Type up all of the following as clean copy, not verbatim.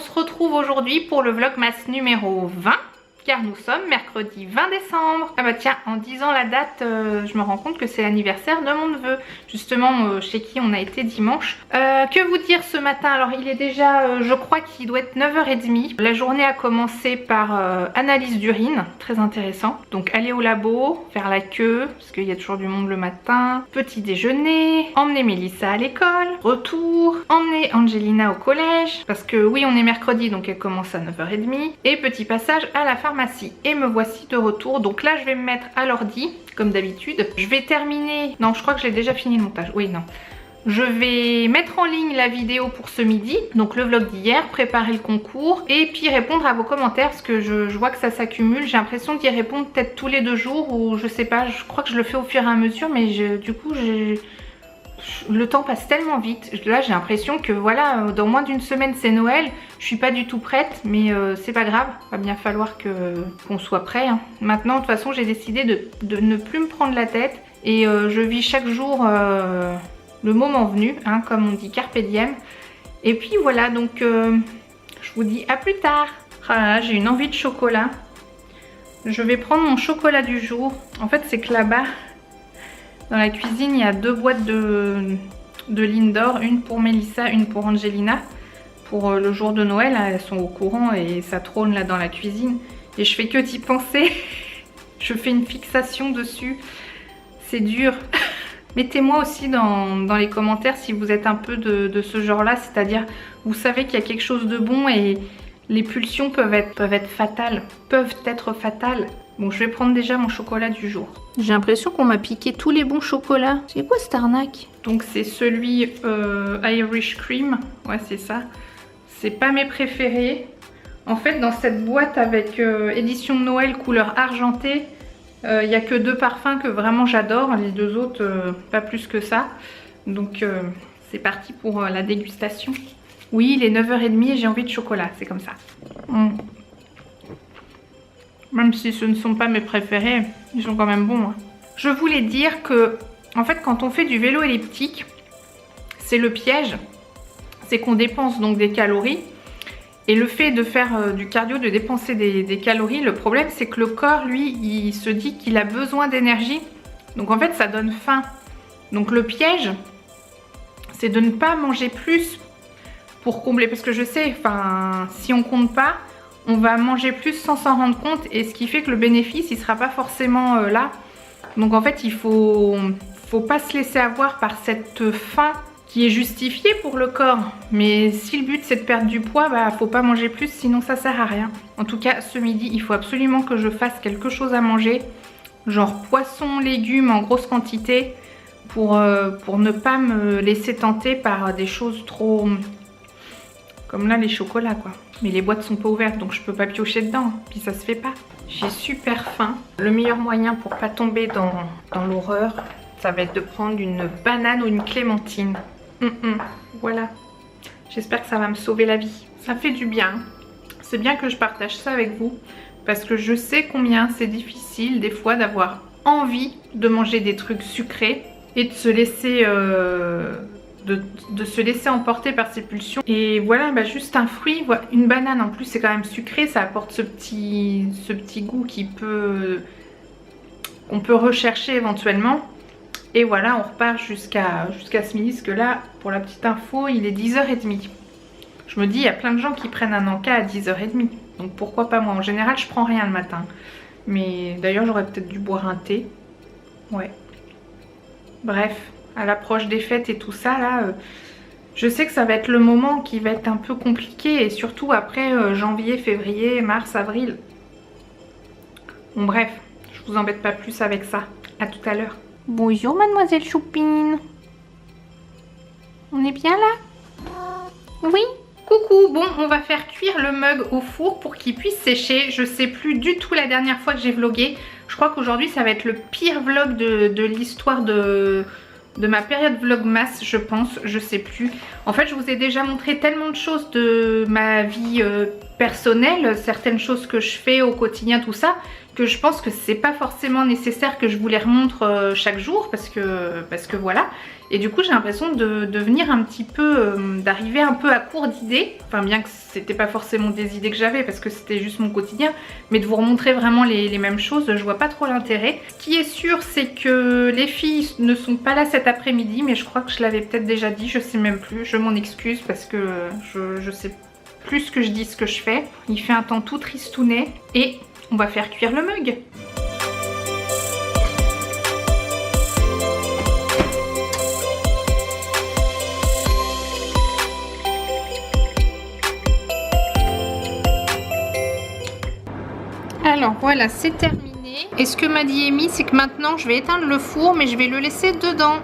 se retrouve aujourd'hui pour le vlogmas numéro 20. Car nous sommes mercredi 20 décembre. Ah bah tiens, en disant la date, je me rends compte que c'est l'anniversaire de mon neveu. Justement, chez qui on a été dimanche. Que vous dire ce matin? Alors il est déjà, je crois qu'il doit être 9h30. La journée a commencé par analyse d'urine, très intéressant. Donc aller au labo, faire la queue, parce qu'il y a toujours du monde le matin. Petit déjeuner, emmener Mélissa à l'école, retour, emmener Angelina au collège. Parce que oui, on est mercredi, donc elle commence à 9h30. Et petit passage à la pharmacie. Et me voici de retour. Donc là je vais me mettre à l'ordi comme d'habitude. Je vais terminer, non je crois que j'ai déjà fini le montage. Oui non, je vais mettre en ligne la vidéo pour ce midi, donc le vlog d'hier, préparer le concours et puis répondre à vos commentaires parce que je vois que ça s'accumule. J'ai l'impression d'y répondre peut-être tous les 2 jours ou je sais pas, je crois que je le fais au fur et à mesure, mais du coup le temps passe tellement vite. Là j'ai l'impression que voilà, dans moins d'une semaine c'est Noël. Je suis pas du tout prête, mais c'est pas grave, va bien falloir qu'on soit prêt hein. Maintenant de toute façon j'ai décidé de ne plus me prendre la tête et je vis chaque jour le moment venu hein, comme on dit, carpe diem. Et puis voilà, donc je vous dis à plus tard. Ah là là, j'ai une envie de chocolat. Je vais prendre mon chocolat du jour. En fait c'est que là-bas dans la cuisine, il y a 2 boîtes de Lindor, une pour Mélissa, une pour Angelina. Pour le jour de Noël, elles sont au courant et ça trône là dans la cuisine. Et je fais que d'y penser. Je fais une fixation dessus. C'est dur. Mettez-moi aussi dans les commentaires si vous êtes un peu de ce genre-là. C'est-à-dire, vous savez qu'il y a quelque chose de bon et les pulsions peuvent être fatales. Bon, je vais prendre déjà mon chocolat du jour. J'ai l'impression qu'on m'a piqué tous les bons chocolats. C'est quoi cette arnaque? Donc c'est celui Irish Cream. Ouais, c'est ça. C'est pas mes préférés. En fait, dans cette boîte avec édition de Noël couleur argentée, il n'y a que 2 parfums que vraiment j'adore. Les 2 autres, pas plus que ça. Donc c'est parti pour la dégustation. Oui, il est 9h30 et j'ai envie de chocolat. C'est comme ça. Même si ce ne sont pas mes préférés, ils sont quand même bons. Hein. Je voulais dire que, en fait, quand on fait du vélo elliptique, c'est le piège. C'est qu'on dépense donc des calories. Et le fait de faire du cardio, de dépenser des calories, le problème c'est que le corps, lui, il se dit qu'il a besoin d'énergie. Donc en fait, ça donne faim. Donc le piège, c'est de ne pas manger plus pour combler. Parce que je sais, enfin, si on compte pas, on va manger plus sans s'en rendre compte et ce qui fait que le bénéfice il sera pas forcément là. Donc en fait il faut pas se laisser avoir par cette faim qui est justifiée pour le corps. Mais si le but c'est de perdre du poids, bah faut pas manger plus sinon ça sert à rien. En tout cas ce midi il faut absolument que je fasse quelque chose à manger. Genre poisson, légumes en grosse quantité pour ne pas me laisser tenter par des choses trop... Comme là les chocolats quoi. Mais les boîtes sont pas ouvertes donc je peux pas piocher dedans. Puis ça se fait pas. J'ai super faim. Le meilleur moyen pour pas tomber dans l'horreur, ça va être de prendre une banane ou une clémentine. Voilà. J'espère que ça va me sauver la vie. Ça fait du bien. C'est bien que je partage ça avec vous. Parce que je sais combien c'est difficile des fois d'avoir envie de manger des trucs sucrés. Et de se laisser... De se laisser emporter par ses pulsions. Et voilà, bah juste un fruit, voilà, une banane en plus c'est quand même sucré, ça apporte ce petit goût qu'on peut rechercher éventuellement. Et voilà, on repart jusqu'à ce midi, parce que là, pour la petite info, il est 10h30. Je me dis, il y a plein de gens qui prennent un encas à 10h30, donc pourquoi pas moi. En général, je prends rien le matin. Mais d'ailleurs, j'aurais peut-être dû boire un thé. Ouais. Bref. À l'approche des fêtes et tout ça là, je sais que ça va être le moment qui va être un peu compliqué et surtout après janvier, février, mars, avril. Bon bref, je vous embête pas plus avec ça. À tout à l'heure. Bonjour mademoiselle Choupine. On est bien là? Oui. Coucou, bon on va faire cuire le mug au four pour qu'il puisse sécher. Je sais plus du tout la dernière fois que j'ai vlogué. Je crois qu'aujourd'hui ça va être le pire vlog de l'histoire de ma période vlogmas, je pense, je sais plus. En fait je vous ai déjà montré tellement de choses de ma vie personnelle, certaines choses que je fais au quotidien, tout ça, que je pense que c'est pas forcément nécessaire que je vous les remontre chaque jour parce que voilà. Et du coup j'ai l'impression de venir un petit peu, d'arriver un peu à court d'idées, enfin bien que c'était pas forcément des idées que j'avais parce que c'était juste mon quotidien, mais de vous remontrer vraiment les mêmes choses, je vois pas trop l'intérêt. Ce qui est sûr c'est que les filles ne sont pas là cet après-midi, mais je crois que je l'avais peut-être déjà dit, je sais même plus, je m'en excuse parce que je sais plus ce que je dis, ce que je fais. Il fait un temps tout tristounet et on va faire cuire le mug. Alors voilà, c'est terminé. Et ce que m'a dit Amy, c'est que maintenant je vais éteindre le four, mais je vais le laisser dedans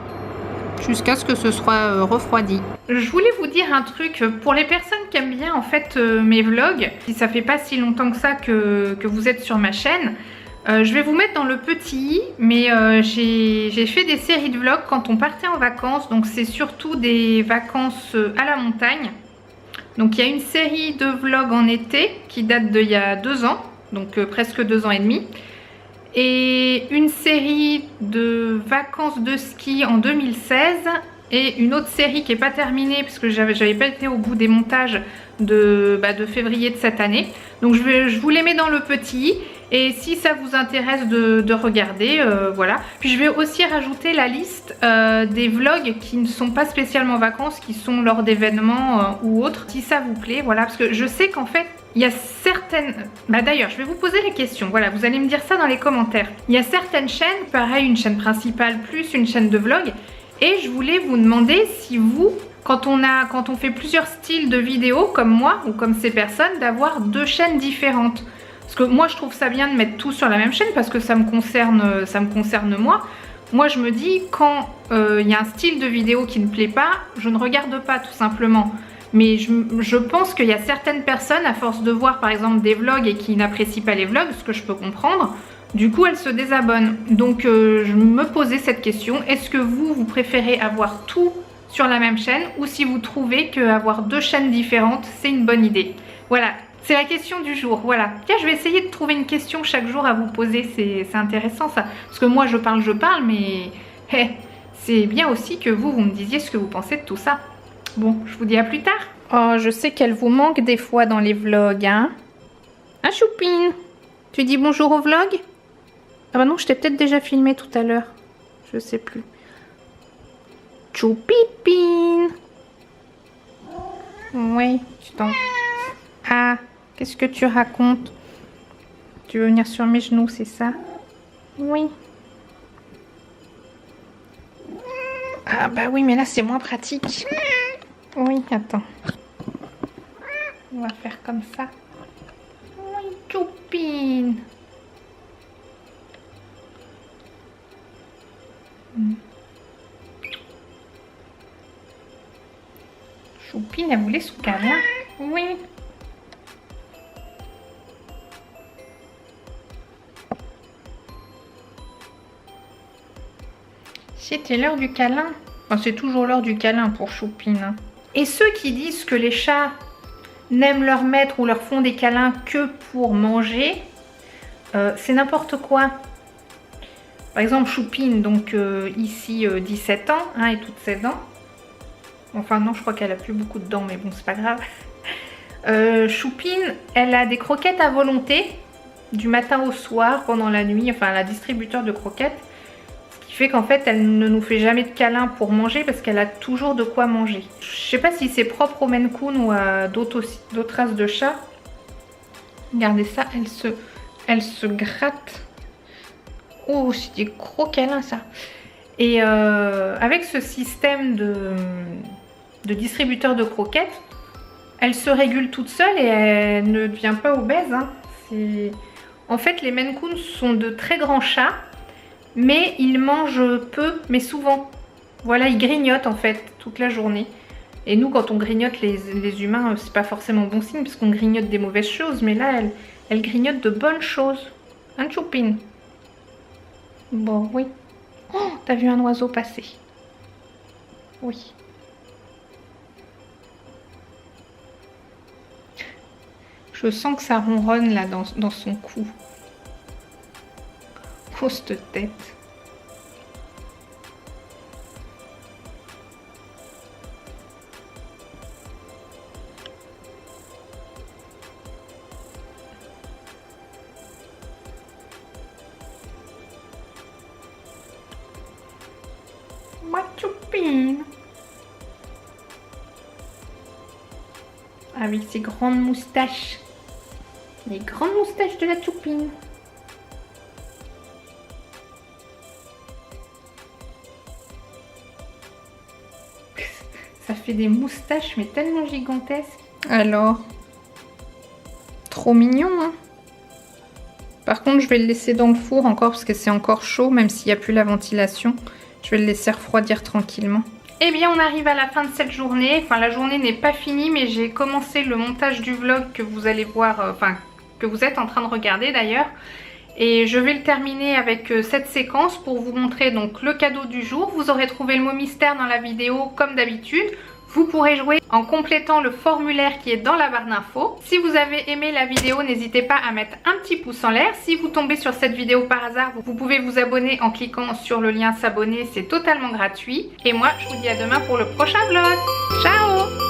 jusqu'à ce que ce soit refroidi. Je voulais vous dire un truc pour les personnes qui aiment bien en fait mes vlogs, si ça fait pas si longtemps que ça que vous êtes sur ma chaîne, je vais vous mettre dans le petit, mais j'ai fait des séries de vlogs quand on partait en vacances, donc c'est surtout des vacances à la montagne. Donc il y a une série de vlogs en été qui date d'il y a 2 ans, donc presque 2 ans et demi. Et une série de vacances de ski en 2016 et une autre série qui n'est pas terminée parce que j'avais pas été au bout des montages de février de cette année. Donc je vous les mets dans le petit et si ça vous intéresse de regarder, voilà. Puis je vais aussi rajouter la liste des vlogs qui ne sont pas spécialement vacances, qui sont lors d'événements ou autres, si ça vous plaît, voilà. Parce que je sais qu'en fait, il y a certaines... d'ailleurs, je vais vous poser la question, voilà, vous allez me dire ça dans les commentaires. Il y a certaines chaînes, pareil, une chaîne principale plus une chaîne de vlog, et je voulais vous demander si vous, quand on fait plusieurs styles de vidéos, comme moi, ou comme ces personnes, d'avoir 2 chaînes différentes. Parce que moi, je trouve ça bien de mettre tout sur la même chaîne, parce que ça me concerne moi. Moi, je me dis, quand il y a un style de vidéo qui ne plaît pas, je ne regarde pas, tout simplement. Mais je pense qu'il y a certaines personnes, à force de voir par exemple des vlogs et qui n'apprécient pas les vlogs, ce que je peux comprendre, du coup elles se désabonnent. Donc je me posais cette question, est-ce que vous préférez avoir tout sur la même chaîne ou si vous trouvez qu'avoir 2 chaînes différentes c'est une bonne idée? Voilà, c'est la question du jour, voilà. Tiens, je vais essayer de trouver une question chaque jour à vous poser, c'est intéressant ça. Parce que moi je parle, mais c'est bien aussi que vous me disiez ce que vous pensez de tout ça. Bon, je vous dis à plus tard. Oh, je sais qu'elle vous manque des fois dans les vlogs, hein. Hein, Choupine? Tu dis bonjour au vlog? Ah bah non, je t'ai peut-être déjà filmé tout à l'heure. Je sais plus. Choupipine. Oui, tu t'en... Ah, qu'est-ce que tu racontes? Tu veux venir sur mes genoux, c'est ça? Oui. Ah bah oui, mais là c'est moins pratique. Oui, attends. On va faire comme ça. Oui, Choupine. Choupine, elle voulait son câlin. Oui. C'était l'heure du câlin. Enfin, c'est toujours l'heure du câlin pour Choupine. Et ceux qui disent que les chats n'aiment leur maître ou leur font des câlins que pour manger, c'est n'importe quoi. Par exemple, Choupine, donc ici 17 ans, hein, et toutes ses dents. Enfin non, je crois qu'elle a plus beaucoup de dents, mais bon, c'est pas grave. Choupine, elle a des croquettes à volonté, du matin au soir, pendant la nuit, enfin elle a un distributeur de croquettes. Fait qu'en fait elle ne nous fait jamais de câlins pour manger parce qu'elle a toujours de quoi manger. Je sais pas si c'est propre au Maine Coon ou à d'autres races de chats. Regardez ça, elle se gratte. Oh, c'est des gros câlins ça. Et avec ce système de distributeur de croquettes, elle se régule toute seule et elle ne devient pas obèse, hein. En fait, les Maine Coon sont de très grands chats, mais ils mangent peu, mais souvent. Voilà, ils grignotent en fait toute la journée. Et nous, quand on grignote les humains, c'est pas forcément bon signe parce qu'on grignote des mauvaises choses, mais là, elle grignote de bonnes choses. Hein, Choupine? Bon, oui. Oh, t'as vu un oiseau passer? Oui. Je sens que ça ronronne là dans son cou. Pose de tête. Ma choupine. Avec ses grandes moustaches. Les grandes moustaches de la choupine. Ça fait des moustaches mais tellement gigantesques. Alors, trop mignon, hein. Par contre, je vais le laisser dans le four encore parce que c'est encore chaud, même s'il n'y a plus la ventilation. Je vais le laisser refroidir tranquillement. Eh bien, on arrive à la fin de cette journée. Enfin, la journée n'est pas finie, mais j'ai commencé le montage du vlog que vous allez voir, que vous êtes en train de regarder d'ailleurs. Et je vais le terminer avec cette séquence pour vous montrer donc le cadeau du jour. Vous aurez trouvé le mot mystère dans la vidéo comme d'habitude. Vous pourrez jouer en complétant le formulaire qui est dans la barre d'infos. Si vous avez aimé la vidéo, n'hésitez pas à mettre un petit pouce en l'air. Si vous tombez sur cette vidéo par hasard, vous pouvez vous abonner en cliquant sur le lien s'abonner. C'est totalement gratuit. Et moi, je vous dis à demain pour le prochain vlog. Ciao!